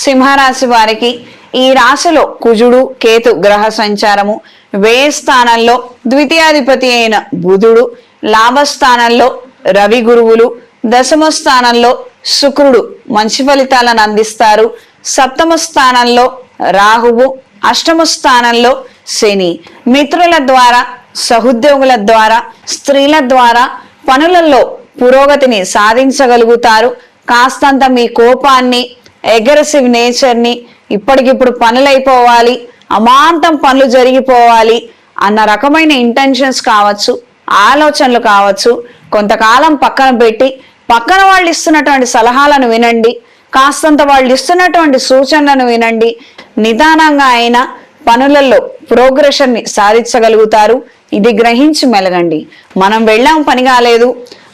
సింహరాశి వారికి ఈ రాశిలో కుజుడు కేతు గ్రహ సంచారము, వ్యయ స్థానంలో ద్వితీయాధిపతి అయిన బుధుడు, లాభస్థానంలో రవి గురువులు, దశమ స్థానంలో శుక్రుడు మంచి ఫలితాలను అందిస్తారు. సప్తమ స్థానంలో రాహువు, అష్టమ స్థానంలో శని. మిత్రుల ద్వారా, సహోద్యోగుల ద్వారా, స్త్రీల ద్వారా పనులలో పురోగతిని సాధించగలుగుతారు. కాస్తంత మీ కోపాన్ని, అగ్రెసివ్ నేచర్ని, ఇప్పటికిప్పుడు పనులైపోవాలి, అమాంతం పనులు జరిగిపోవాలి అన్న రకమైన ఇంటెన్షన్స్ కావచ్చు, ఆలోచనలు కావచ్చు, కొంతకాలం పక్కన పెట్టి పక్కన వాళ్ళు ఇస్తున్నటువంటి సలహాలను వినండి, కాస్తంత వాళ్ళు ఇస్తున్నటువంటి సూచనలను వినండి. నిదానంగా అయినా పనులలో ప్రోగ్రెషన్ని సాధించగలుగుతారు. ఇది గ్రహించి మెలగండి. మనం వెళ్ళాం పని కాలేదు,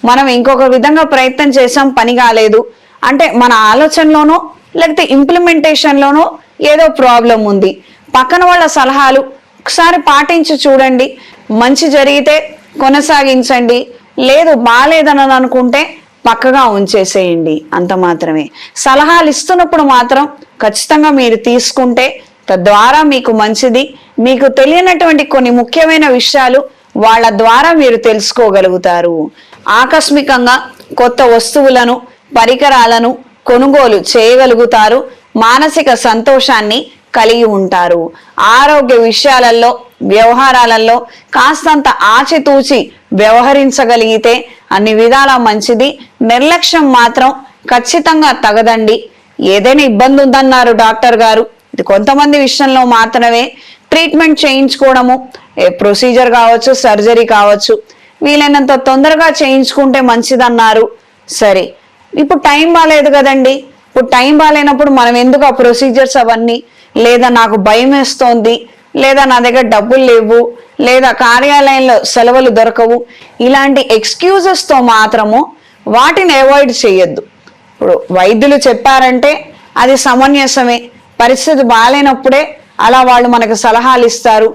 మనం ఇంకొక విధంగా ప్రయత్నం చేసాం పని కాలేదు అంటే మన ఆలోచనలోనో లేకపోతే ఇంప్లిమెంటేషన్లోనో ఏదో ప్రాబ్లం ఉంది. పక్కన వాళ్ళ సలహాలు ఒకసారి పాటించి చూడండి. మంచి జరిగితే కొనసాగించండి, లేదు బాలేదని అనుకుంటే పక్కగా ఉంచేసేయండి. అంత మాత్రమే. సలహాలు ఇస్తున్నప్పుడు మాత్రం ఖచ్చితంగా మీరు తీసుకుంటే తద్వారా మీకు మంచిది. మీకు తెలియనటువంటి కొన్ని ముఖ్యమైన విషయాలు వాళ్ళ ద్వారా మీరు తెలుసుకోగలుగుతారు. ఆకస్మికంగా కొత్త వస్తువులను, పరికరాలను కొనుగోలు చేయగలుగుతారు. మానసిక సంతోషాన్ని కలిగి ఉంటారు. ఆరోగ్య విషయాలలో, వ్యవహారాలలో కాస్తంత ఆచితూచి వ్యవహరించగలిగితే అన్ని విధాల మంచిది. నిర్లక్ష్యం మాత్రం ఖచ్చితంగా తగదండి. ఏదైనా ఇబ్బంది ఉందన్నారు డాక్టర్ గారు, ఇది కొంతమంది విషయంలో మాత్రమే. ట్రీట్మెంట్ చేయించుకోవడము, ప్రొసీజర్ కావచ్చు, సర్జరీ కావచ్చు, వీలైనంత తొందరగా చేయించుకుంటే మంచిదన్నారు. సరే, ఇప్పుడు టైం బాగాలేదు కదండి. ఇప్పుడు టైం బాగాలేనప్పుడు మనం ఎందుకు ఆ ప్రొసీజర్స్ అవన్నీ, లేదా నాకు భయం వేస్తోంది, లేదా నా దగ్గర డబ్బులు లేవు, లేదా కార్యాలయంలో సెలవులు దొరకవు, ఇలాంటి ఎక్స్క్యూజెస్తో మాత్రము వాటిని అవాయిడ్ చేయొద్దు. ఇప్పుడు వైద్యులు చెప్పారంటే అది సమంజసమే. పరిస్థితి బాగాలేనప్పుడే అలా వాళ్ళు మనకు సలహాలు ఇస్తారు.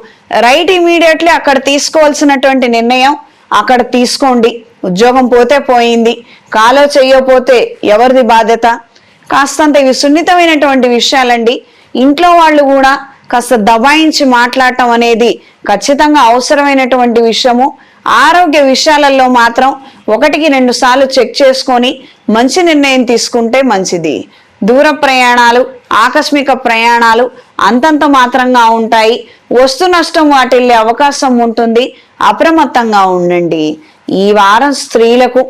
రైట్, ఇమీడియట్లీ అక్కడ తీసుకోవాల్సినటువంటి నిర్ణయం అక్కడ తీసుకోండి. ఉద్యోగం పోతే పోయింది, కాలో చెయ్యపోతే ఎవరిది బాధ్యత? కాస్తంత ఇవి సున్నితమైనటువంటి విషయాలండి. ఇంట్లో వాళ్ళు కూడా కాస్త దబాయించి మాట్లాడటం అనేది ఖచ్చితంగా అవసరమైనటువంటి విషయము. ఆరోగ్య విషయాలలో మాత్రం 1-2 సార్లు చెక్ చేసుకొని మంచి నిర్ణయం తీసుకుంటే మంచిది. దూర ప్రయాణాలు, ఆకస్మిక ప్రయాణాలు అంతంత మాత్రంగా ఉంటాయి. వస్తు నష్టం వాటిల్లే అవకాశం ఉంటుంది. అప్రమత్తంగా ఉండండి. ఈ వారం స్త్రీలకు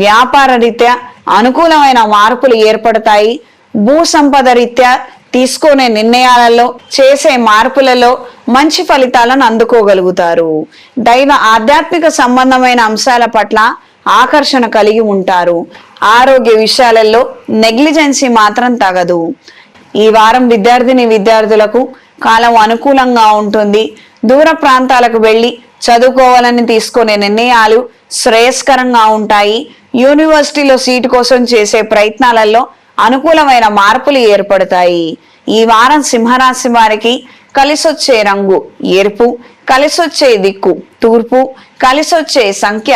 వ్యాపార రీత్యా అనుకూలమైన మార్పులు ఏర్పడతాయి. భూ సంపద రీత్యా తీసుకునే నిర్ణయాలలో, చేసే మార్పులలో మంచి ఫలితాలను అందుకోగలుగుతారు. దైవ ఆధ్యాత్మిక సంబంధమైన అంశాల పట్ల ఆకర్షణ కలిగి ఉంటారు. ఆరోగ్య విషయాలలో నెగ్లిజెన్సీ మాత్రం తగదు. ఈ వారం విద్యార్థులకు కాలం అనుకూలంగా ఉంటుంది. దూర ప్రాంతాలకు వెళ్ళి చదువుకోవాలని తీసుకునే నిర్ణయాలు శ్రేయస్కరంగా ఉంటాయి. యూనివర్సిటీలో సీటు కోసం చేసే ప్రయత్నాలలో అనుకూలమైన మార్పులు ఏర్పడతాయి. ఈ వారం సింహరాశి వారికి కలిసొచ్చే రంగు ఎరుపు, కలిసొచ్చే దిక్కు తూర్పు, కలిసొచ్చే సంఖ్య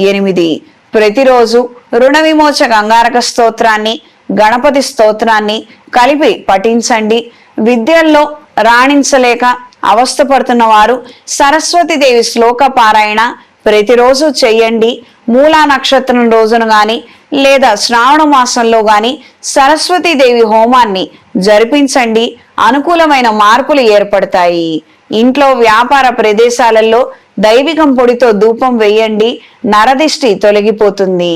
8. ప్రతిరోజు రుణ విమోచక అంగారక స్తోత్రాన్ని, గణపతి స్తోత్రాన్ని కలిపి పఠించండి. విద్యల్లో రాణించలేక అవస్థపడుతున్న వారు సరస్వతీదేవి శ్లోక పారాయణ ప్రతిరోజు చెయ్యండి. మూలా నక్షత్రం రోజున గాని లేదా శ్రావణ మాసంలో గాని సరస్వతీదేవి హోమాన్ని జరిపించండి. అనుకూలమైన మార్పులు ఏర్పడతాయి. ఇంట్లో, వ్యాపార ప్రదేశాలలో దైవికం పొడితో ధూపం వేయండి. నరదిష్టి తొలగిపోతుంది.